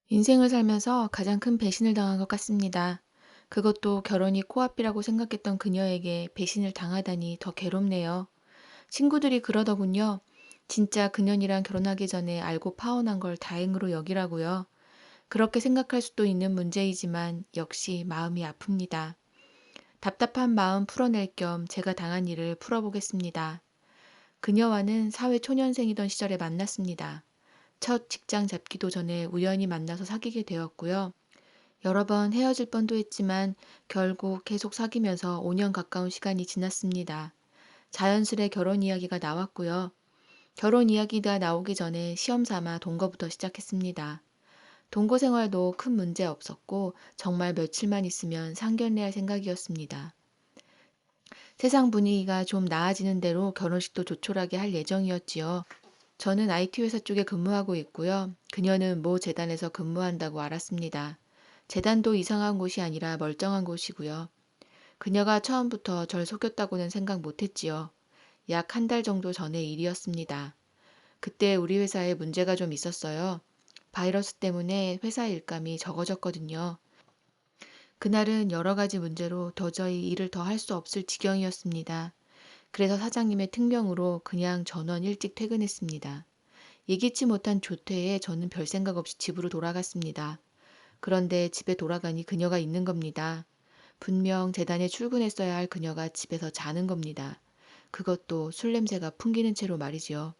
인생을 살면서 가장 큰 배신을 당한 것 같습니다. 그것도 결혼이 코앞이라고 생각했던 그녀에게 배신을 당하다니 더 괴롭네요. 친구들이 그러더군요. 진짜 그년이랑 결혼하기 전에 알고 파혼한 걸 다행으로 여기라고요. 그렇게 생각할 수도 있는 문제이지만 역시 마음이 아픕니다. 답답한 마음 풀어낼 겸 제가 당한 일을 풀어보겠습니다. 그녀와는 사회 초년생이던 시절에 만났습니다. 첫 직장 잡기도 전에 우연히 만나서 사귀게 되었고요. 여러 번 헤어질 뻔도 했지만 결국 계속 사귀면서 5년 가까운 시간이 지났습니다. 자연스레 결혼 이야기가 나왔고요. 결혼 이야기가 나오기 전에 시험 삼아 동거부터 시작했습니다. 동거 생활도 큰 문제 없었고 정말 며칠만 있으면 상견례할 생각이었습니다. 세상 분위기가 좀 나아지는 대로 결혼식도 조촐하게 할 예정이었지요. 저는 IT 회사 쪽에 근무하고 있고요. 그녀는 모 재단에서 근무한다고 알았습니다. 재단도 이상한 곳이 아니라 멀쩡한 곳이고요. 그녀가 처음부터 절 속였다고는 생각 못했지요. 약 한 달 정도 전의 일이었습니다. 그때 우리 회사에 문제가 좀 있었어요. 바이러스 때문에 회사 일감이 적어졌거든요. 그날은 여러 가지 문제로 도저히 일을 더 할 수 없을 지경이었습니다. 그래서 사장님의 특명으로 그냥 전원 일찍 퇴근했습니다. 예기치 못한 조퇴에 저는 별 생각 없이 집으로 돌아갔습니다. 그런데 집에 돌아가니 그녀가 있는 겁니다. 분명 재단에 출근했어야 할 그녀가 집에서 자는 겁니다. 그것도 술 냄새가 풍기는 채로 말이지요.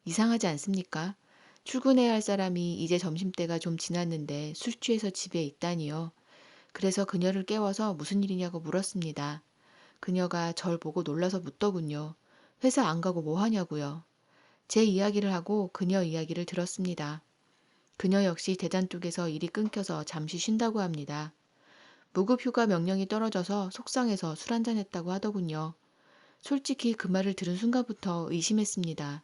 이상하지 않습니까? 출근해야 할 사람이 이제 점심때가 좀 지났는데 술 취해서 집에 있다니요. 그래서 그녀를 깨워서 무슨 일이냐고 물었습니다. 그녀가 절 보고 놀라서 묻더군요. 회사 안 가고 뭐 하냐고요. 제 이야기를 하고 그녀 이야기를 들었습니다. 그녀 역시 대단 쪽에서 일이 끊겨서 잠시 쉰다고 합니다. 무급휴가 명령이 떨어져서 속상해서 술 한잔했다고 하더군요. 솔직히 그 말을 들은 순간부터 의심했습니다.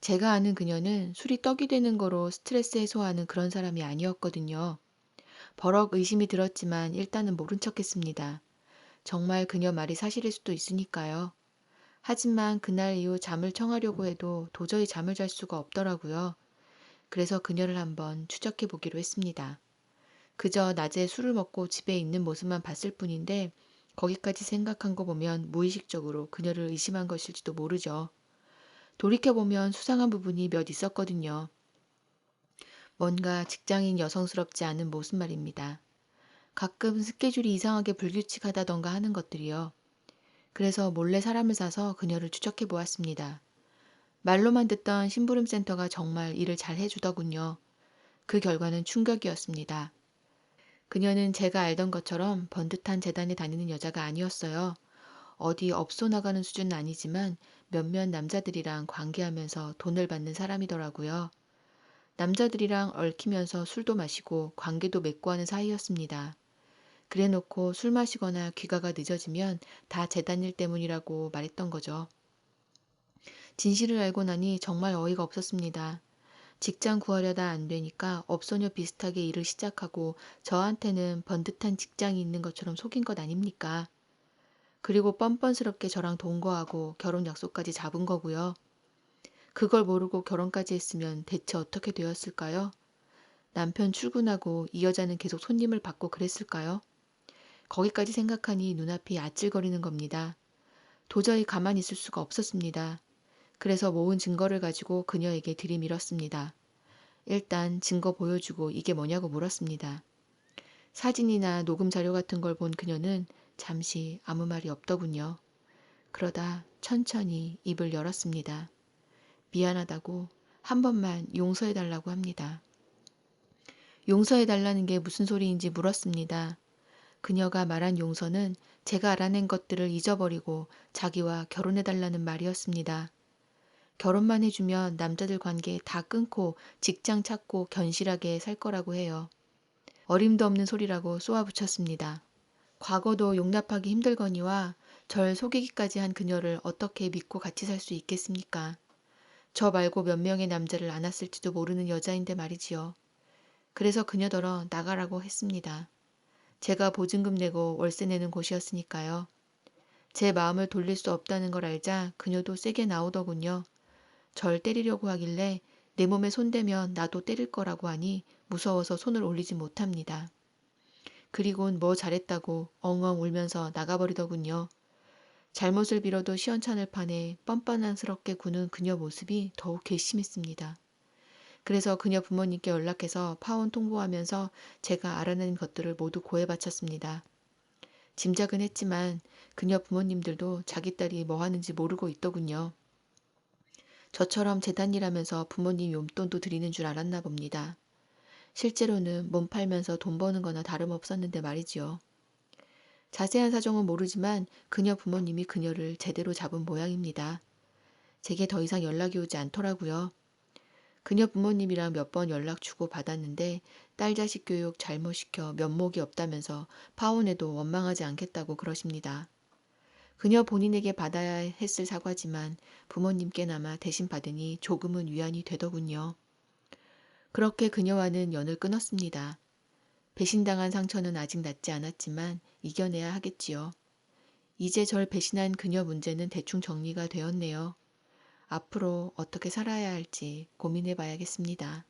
제가 아는 그녀는 술이 떡이 되는 거로 스트레스 해소하는 그런 사람이 아니었거든요. 버럭 의심이 들었지만 일단은 모른 척했습니다. 정말 그녀 말이 사실일 수도 있으니까요. 하지만 그날 이후 잠을 청하려고 해도 도저히 잠을 잘 수가 없더라고요. 그래서 그녀를 한번 추적해 보기로 했습니다. 그저 낮에 술을 먹고 집에 있는 모습만 봤을 뿐인데 거기까지 생각한 거 보면 무의식적으로 그녀를 의심한 것일지도 모르죠. 돌이켜보면 수상한 부분이 몇 있었거든요. 뭔가 직장인 여성스럽지 않은 모습 말입니다. 가끔 스케줄이 이상하게 불규칙하다던가 하는 것들이요. 그래서 몰래 사람을 사서 그녀를 추적해 보았습니다. 말로만 듣던 심부름 센터가 정말 일을 잘 해주더군요. 그 결과는 충격이었습니다. 그녀는 제가 알던 것처럼 번듯한 재단에 다니는 여자가 아니었어요. 어디 업소 나가는 수준은 아니지만 몇몇 남자들이랑 관계하면서 돈을 받는 사람이더라고요. 남자들이랑 얽히면서 술도 마시고 관계도 맺고 하는 사이였습니다. 그래놓고 술 마시거나 귀가가 늦어지면 다 재단 일 때문이라고 말했던 거죠. 진실을 알고 나니 정말 어이가 없었습니다. 직장 구하려다 안 되니까 업소녀 비슷하게 일을 시작하고 저한테는 번듯한 직장이 있는 것처럼 속인 것 아닙니까? 그리고 뻔뻔스럽게 저랑 동거하고 결혼 약속까지 잡은 거고요. 그걸 모르고 결혼까지 했으면 대체 어떻게 되었을까요? 남편 출근하고 이 여자는 계속 손님을 받고 그랬을까요? 거기까지 생각하니 눈앞이 아찔거리는 겁니다. 도저히 가만히 있을 수가 없었습니다. 그래서 모은 증거를 가지고 그녀에게 들이밀었습니다. 일단 증거 보여주고 이게 뭐냐고 물었습니다. 사진이나 녹음 자료 같은 걸 본 그녀는 잠시 아무 말이 없더군요. 그러다 천천히 입을 열었습니다. 미안하다고 한 번만 용서해달라고 합니다. 용서해달라는 게 무슨 소리인지 물었습니다. 그녀가 말한 용서는 제가 알아낸 것들을 잊어버리고 자기와 결혼해달라는 말이었습니다. 결혼만 해주면 남자들 관계 다 끊고 직장 찾고 견실하게 살 거라고 해요. 어림도 없는 소리라고 쏘아붙였습니다. 과거도 용납하기 힘들거니와 절 속이기까지 한 그녀를 어떻게 믿고 같이 살 수 있겠습니까? 저 말고 몇 명의 남자를 안았을지도 모르는 여자인데 말이지요. 그래서 그녀더러 나가라고 했습니다. 제가 보증금 내고 월세 내는 곳이었으니까요. 제 마음을 돌릴 수 없다는 걸 알자 그녀도 세게 나오더군요. 절 때리려고 하길래 내 몸에 손대면 나도 때릴 거라고 하니 무서워서 손을 올리지 못합니다. 그리곤 뭐 잘했다고 엉엉 울면서 나가버리더군요. 잘못을 빌어도 시원찮을 판에 뻔뻔한스럽게 구는 그녀 모습이 더욱 괘씸했습니다. 그래서 그녀 부모님께 연락해서 파혼 통보하면서 제가 알아낸 것들을 모두 고해 바쳤습니다. 짐작은 했지만 그녀 부모님들도 자기 딸이 뭐 하는지 모르고 있더군요. 저처럼 재단일하면서 부모님 용돈도 드리는 줄 알았나 봅니다. 실제로는 몸 팔면서 돈 버는 거나 다름없었는데 말이지요. 자세한 사정은 모르지만 그녀 부모님이 그녀를 제대로 잡은 모양입니다. 제게 더 이상 연락이 오지 않더라고요. 그녀 부모님이랑 몇 번 연락 주고 받았는데 딸 자식 교육 잘못시켜 면목이 없다면서 파혼해도 원망하지 않겠다고 그러십니다. 그녀 본인에게 받아야 했을 사과지만 부모님께나마 대신 받으니 조금은 위안이 되더군요. 그렇게 그녀와는 연을 끊었습니다. 배신당한 상처는 아직 낫지 않았지만 이겨내야 하겠지요. 이제 절 배신한 그녀 문제는 대충 정리가 되었네요. 앞으로 어떻게 살아야 할지 고민해 봐야겠습니다.